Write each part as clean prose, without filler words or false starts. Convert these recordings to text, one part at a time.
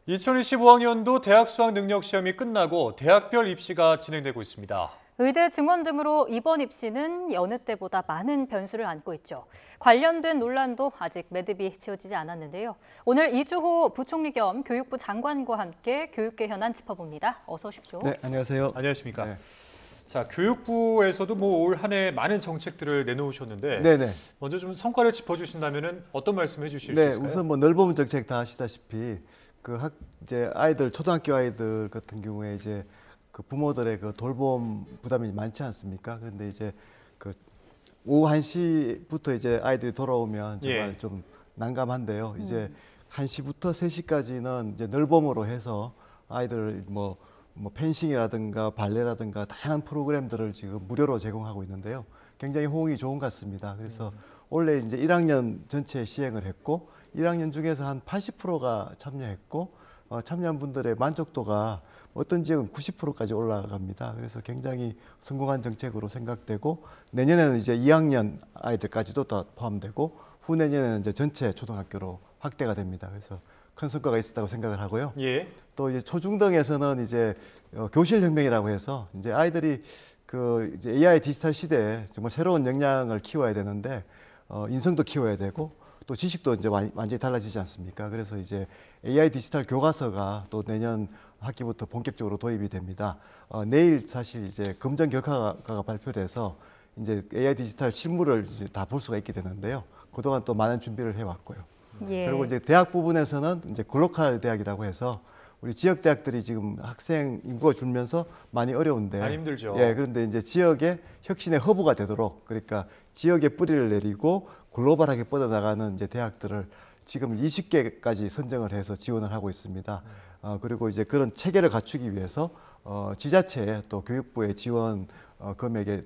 2025학년도 대학 수학 능력 시험이 끝나고 대학별 입시가 진행되고 있습니다. 의대 증원 등으로 이번 입시는 여느 때보다 많은 변수를 안고 있죠. 관련된 논란도 아직 매듭이 지어지지 않았는데요. 오늘 이주호 부총리 겸 교육부 장관과 함께 교육계 현안 짚어봅니다. 어서 오십시오. 네, 안녕하세요. 안녕하십니까. 네. 자, 교육부에서도 올 한 해 많은 정책들을 내놓으셨는데 네네. 먼저 좀 성과를 짚어주신다면 어떤 말씀 해주실 수 네, 있을까요? 우선 넓은 정책 다 아시다시피 이제 아이들 초등학교 아이들 같은 경우에 이제 그 부모들의 그 돌봄 부담이 많지 않습니까? 그런데 이제 그 오후 1시부터 이제 아이들이 돌아오면 정말 좀 난감한데요. 이제 1시부터 3시까지는 이제 넓음으로 해서 아이들 뭐 펜싱이라든가 발레라든가 다양한 프로그램들을 지금 무료로 제공하고 있는데요. 굉장히 호응이 좋은 것 같습니다. 그래서 원래 이제 1학년 전체 시행을 했고 1학년 중에서 한 80%가 참여했고 참여한 분들의 만족도가 어떤 지역은 90%까지 올라갑니다. 그래서 굉장히 성공한 정책으로 생각되고 내년에는 이제 2학년 아이들까지도 다 포함되고 후내년에는 이제 전체 초등학교로 확대가 됩니다. 그래서 큰 성과가 있었다고 생각을 하고요. 또 이제 초중등에서는 이제 교실 혁명이라고 해서 이제 아이들이 그 이제 AI 디지털 시대에 정말 새로운 역량을 키워야 되는데 인성도 키워야 되고 또 지식도 이제 완전히 달라지지 않습니까? 그래서 이제 AI 디지털 교과서가 또 내년 학기부터 본격적으로 도입이 됩니다. 내일 사실 이제 검정 결과가 발표돼서 이제 AI 디지털 실무를 다 볼 수가 있게 되는데요. 그동안 또 많은 준비를 해왔고요. 그리고 이제 대학 부분에서는 이제 글로컬 대학이라고 해서 우리 지역 대학들이 지금 학생 인구가 줄면서 많이 어려운데 많이 힘들죠. 그런데 이제 지역의 혁신의 허브가 되도록 그러니까 지역의 뿌리를 내리고 글로벌하게 뻗어나가는 이제 대학들을 지금 20개까지 선정을 해서 지원을 하고 있습니다. 그리고 이제 그런 체계를 갖추기 위해서 지자체에 또 교육부의 지원 금액의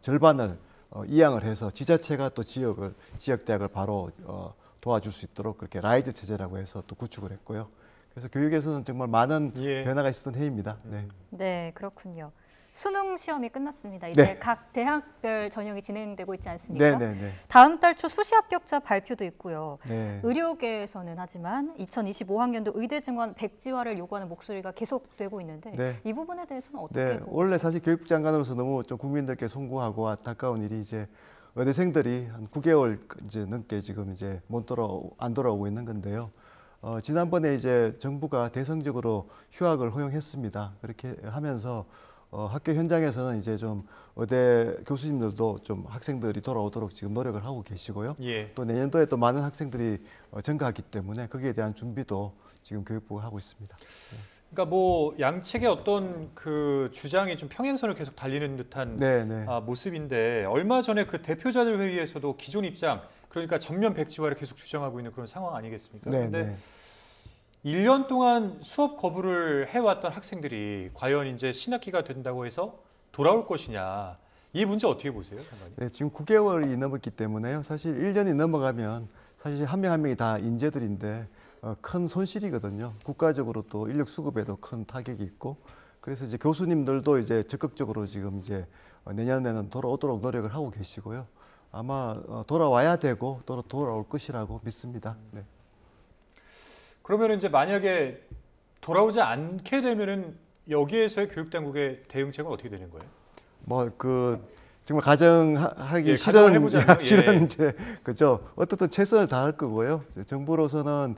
절반을 이양을 해서 지자체가 또 지역 대학을 바로 도와줄 수 있도록 그렇게 라이즈 체제라고 해서 또 구축을 했고요. 그래서 교육에서는 정말 많은 변화가 있었던 해입니다. 네, 그렇군요. 수능 시험이 끝났습니다. 이제 각 대학별 전형이 진행되고 있지 않습니까? 다음 달 초 수시 합격자 발표도 있고요. 의료계에서는 하지만 2025학년도 의대 증원 백지화를 요구하는 목소리가 계속되고 있는데 이 부분에 대해서는 어떻게 보세요? 원래 사실 교육부 장관으로서 너무 좀 국민들께 송구하고 안타까운 일이 이제 의대생들이 한 9개월 이제 넘게 지금 이제 안 돌아오고 있는 건데요. 지난번에 이제 정부가 대성적으로 휴학을 허용했습니다. 그렇게 하면서 학교 현장에서는 이제 좀 의대 교수님들도 좀 학생들이 돌아오도록 지금 노력을 하고 계시고요. 또 내년도에 또 많은 학생들이 증가하기 때문에 거기에 대한 준비도 지금 교육부가 하고 있습니다. 그러니까 뭐 양측의 어떤 그 주장이 좀 평행선을 계속 달리는 듯한 모습인데 얼마 전에 그 대표자들 회의에서도 기존 입장 그러니까 전면 백지화를 계속 주장하고 있는 그런 상황 아니겠습니까? 그런데 1년 동안 수업 거부를 해왔던 학생들이 과연 이제 신학기가 된다고 해서 돌아올 것이냐 이 문제 어떻게 보세요, 장관님? 지금 9개월이 넘었기 때문에요. 사실 1년이 넘어가면 사실 한 명 한 명이 다 인재들인데 큰 손실이거든요. 국가적으로 또 인력 수급에도 큰 타격이 있고 그래서 이제 교수님들도 이제 적극적으로 지금 이제 내년에는 돌아오도록 노력을 하고 계시고요. 아마 돌아와야 되고 또 돌아올 것이라고 믿습니다. 그러면 이제 만약에 돌아오지 않게 되면은 여기에서의 교육 당국의 대응책은 어떻게 되는 거예요? 정말 가정하기 싫은 이제 그죠. 어떻든 최선을 다할 거고요. 정부로서는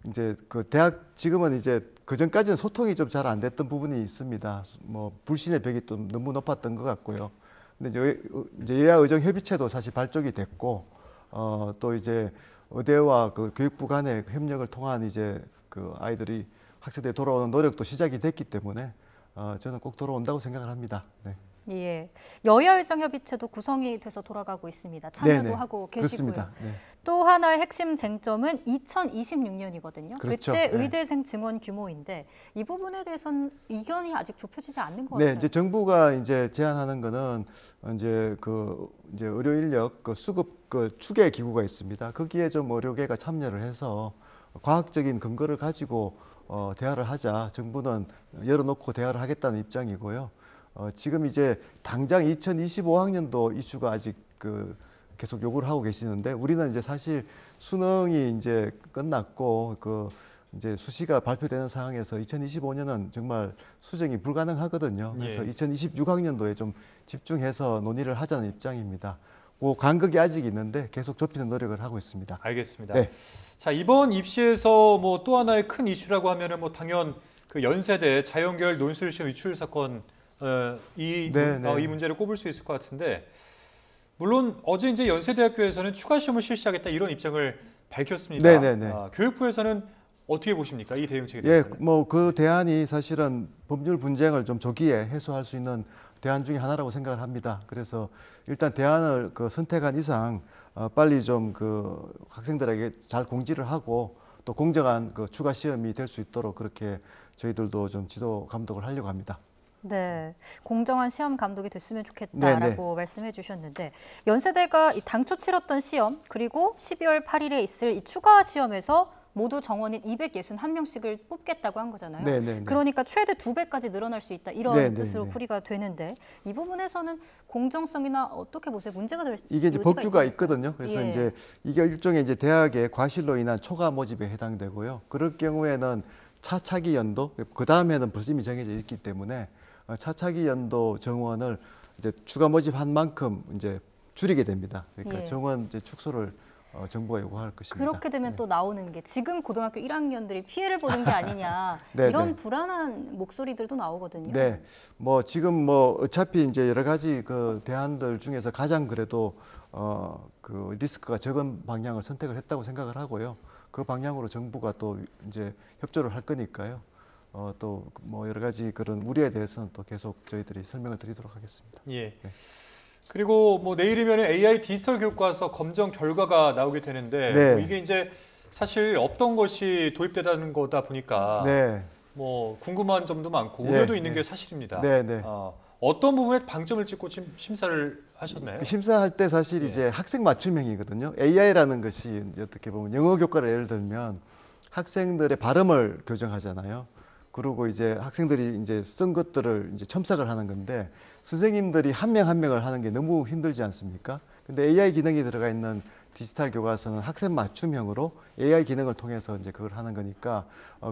이제 그 대학 지금은 이제 그 전까지는 소통이 좀 잘 안 됐던 부분이 있습니다. 불신의 벽이 좀 너무 높았던 것 같고요. 근데 이제 여야 의정 협의체도 사실 발족이 됐고 또 이제 의대와 그 교육부 간의 협력을 통한 이제 그 아이들이 학생들이 돌아오는 노력도 시작이 됐기 때문에 저는 꼭 돌아온다고 생각을 합니다. 여야 의정 협의체도 구성이 돼서 돌아가고 있습니다. 참여도 하고 계시고요. 또 하나의 핵심 쟁점은 2026년이거든요. 그때 의대생 증원 규모인데 이 부분에 대해서는 이견이 아직 좁혀지지 않는 것 같아요. 이제 정부가 이제 제안하는 거는 이제 의료 인력 수급 추계 기구가 있습니다. 거기에 좀 의료계가 참여를 해서 과학적인 근거를 가지고 대화를 하자. 정부는 열어놓고 대화를 하겠다는 입장이고요. 지금 이제 당장 2025학년도 이슈가 아직 계속 요구를 하고 계시는데 우리는 이제 사실 수능이 이제 끝났고 이제 수시가 발표되는 상황에서 2025년은 정말 수정이 불가능하거든요. 그래서 2026학년도에 좀 집중해서 논의를 하자는 입장입니다. 그 간극이 아직 있는데 계속 좁히는 노력을 하고 있습니다. 알겠습니다. 네. 자, 이번 입시에서 뭐 또 하나의 큰 이슈라고 하면은 뭐 당연 그 연세대 자연계열 논술시험 유출 사건 이 문제를 꼽을 수 있을 것 같은데, 물론 어제 이제 연세대학교에서는 추가 시험을 실시하겠다 이런 입장을 밝혔습니다. 교육부에서는 어떻게 보십니까? 이 대응책에 대해서는? 뭐 그 대안이 사실은 법률 분쟁을 좀 조기에 해소할 수 있는 대안 중에 하나라고 생각을 합니다. 그래서 일단 대안을 선택한 이상 빨리 좀 학생들에게 잘 공지를 하고 또 공정한 추가 시험이 될 수 있도록 그렇게 저희들도 좀 지도 감독을 하려고 합니다. 네, 공정한 시험 감독이 됐으면 좋겠다라고 말씀해 주셨는데, 연세대가 당초 치렀던 시험 그리고 12월 8일에 있을 이 추가 시험에서 모두 정원인 261명씩을 뽑겠다고 한 거잖아요. 그러니까 최대 2배까지 늘어날 수 있다 이런 뜻으로 풀이가 되는데, 이 부분에서는 공정성이나 어떻게 보세요? 문제가 될 수 있을까요? 이게 이제 법규가 있거든요. 그래서 이제 이게 일종의 이제 대학의 과실로 인한 초과 모집에 해당되고요. 그럴 경우에는 차차기 연도, 그 다음에는 벌써 이미 정해져 있기 때문에 차차기 연도 정원을 이제 추가 모집한 만큼 이제 줄이게 됩니다. 그러니까 정원 이제 축소를 정부가 요구할 것입니다. 그렇게 되면 또 나오는 게 지금 고등학교 1학년들이 피해를 보는 게 아니냐 이런 불안한 목소리들도 나오거든요. 네, 뭐 지금 뭐 어차피 이제 여러 가지 대안들 중에서 가장 그래도 리스크가 적은 방향을 선택을 했다고 생각을 하고요. 그 방향으로 정부가 또 이제 협조를 할 거니까요. 또 뭐 여러 가지 그런 우려에 대해서는 또 계속 저희들이 설명을 드리도록 하겠습니다. 예. 그리고 뭐 내일이면 AI 디지털 교과서 검정 결과가 나오게 되는데, 뭐 이게 이제 사실 없던 것이 도입되다는 거다 보니까 뭐 궁금한 점도 많고 우려도 있는 게 사실입니다. 어떤 부분에 방점을 찍고 지금 심사를 하셨나요? 심사할 때 사실 이제 학생 맞춤형이거든요. AI라는 것이 어떻게 보면 영어 교과를 예를 들면 학생들의 발음을 교정하잖아요. 그리고 이제 학생들이 이제 쓴 것들을 이제 첨삭을 하는 건데, 선생님들이 한 명 한 명을 하는 게 너무 힘들지 않습니까? 근데 AI 기능이 들어가 있는 디지털 교과서는 학생 맞춤형으로 AI 기능을 통해서 이제 그걸 하는 거니까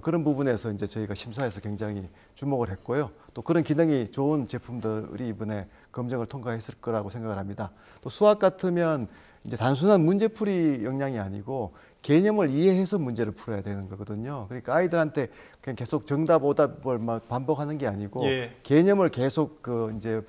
그런 부분에서 이제 저희가 심사에서 굉장히 주목을 했고요. 또 그런 기능이 좋은 제품들이 이번에 검증을 통과했을 거라고 생각을 합니다. 또 수학 같으면 이제 단순한 문제풀이 역량이 아니고 개념을 이해해서 문제를 풀어야 되는 거거든요. 그러니까 아이들한테 그냥 계속 정답 오답을 막 반복하는 게 아니고 개념을 계속 이제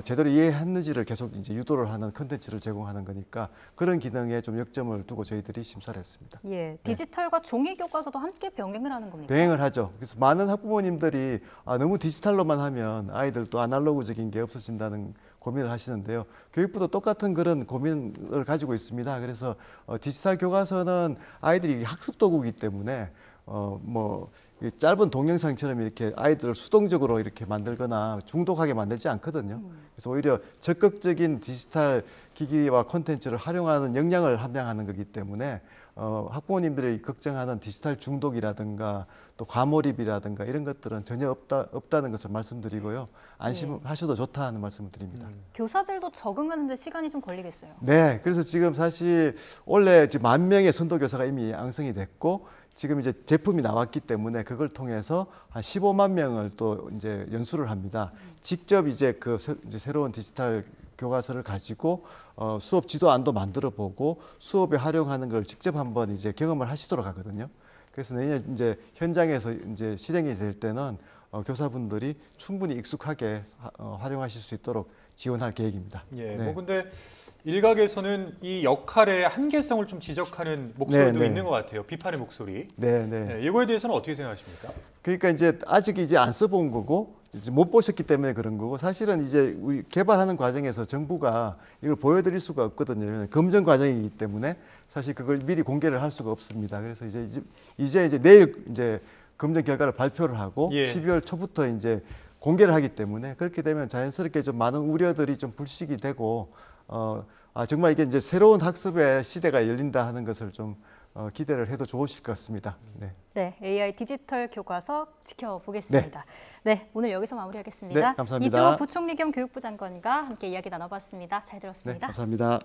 제대로 이해했는지를 계속 이제 유도를 하는 컨텐츠를 제공하는 거니까 그런 기능에 좀 역점을 두고 저희들이 심사를 했습니다. 디지털과 종이 교과서도 함께 병행을 하는 겁니까? 병행을 하죠. 그래서 많은 학부모님들이 너무 디지털로만 하면 아이들 또 아날로그적인 게 없어진다는 고민을 하시는데요. 교육부도 똑같은 그런 고민을 가지고 있습니다. 그래서 디지털 교과서는 아이들이 학습 도구이기 때문에 뭐 짧은 동영상처럼 이렇게 아이들을 수동적으로 이렇게 만들거나 중독하게 만들지 않거든요. 그래서 오히려 적극적인 디지털 기기와 콘텐츠를 활용하는 역량을 함양하는 거기 때문에 학부모님들이 걱정하는 디지털 중독이라든가 또 과몰입이라든가 이런 것들은 전혀 없다는 것을 말씀드리고요. 안심하셔도 좋다는 말씀을 드립니다. 교사들도 적응하는 데 시간이 좀 걸리겠어요. 네, 그래서 지금 사실 원래 10,000명의 선도교사가 이미 양성이 됐고 지금 이제 제품이 나왔기 때문에 그걸 통해서 한 15만 명을 또 이제 연수를 합니다. 직접 이제 이제 새로운 디지털 교과서를 가지고 수업 지도안도 만들어 보고 수업에 활용하는 걸 직접 한번 이제 경험을 하시도록 하거든요. 그래서 내년 이제 현장에서 이제 실행이 될 때는 교사분들이 충분히 익숙하게 활용하실 수 있도록 지원할 계획입니다. 뭐 근데 일각에서는 이 역할의 한계성을 좀 지적하는 목소리도 있는 것 같아요. 비판의 목소리. 이거에 대해서는 어떻게 생각하십니까? 그러니까 이제 아직 이제 안 써본 거고 이제 못 보셨기 때문에 그런 거고, 사실은 이제 우리 개발하는 과정에서 정부가 이걸 보여드릴 수가 없거든요. 검증 과정이기 때문에 사실 그걸 미리 공개를 할 수가 없습니다. 그래서 이제 내일 이제 검증 결과를 발표를 하고 12월 초부터 이제 공개를 하기 때문에 그렇게 되면 자연스럽게 좀 많은 우려들이 좀 불식이 되고 정말 이게 이제 새로운 학습의 시대가 열린다 하는 것을 좀 기대를 해도 좋으실 것 같습니다. AI 디지털 교과서 지켜보겠습니다. 오늘 여기서 마무리하겠습니다. 감사합니다. 이주호 부총리 겸 교육부 장관과 함께 이야기 나눠봤습니다. 잘 들었습니다. 감사합니다.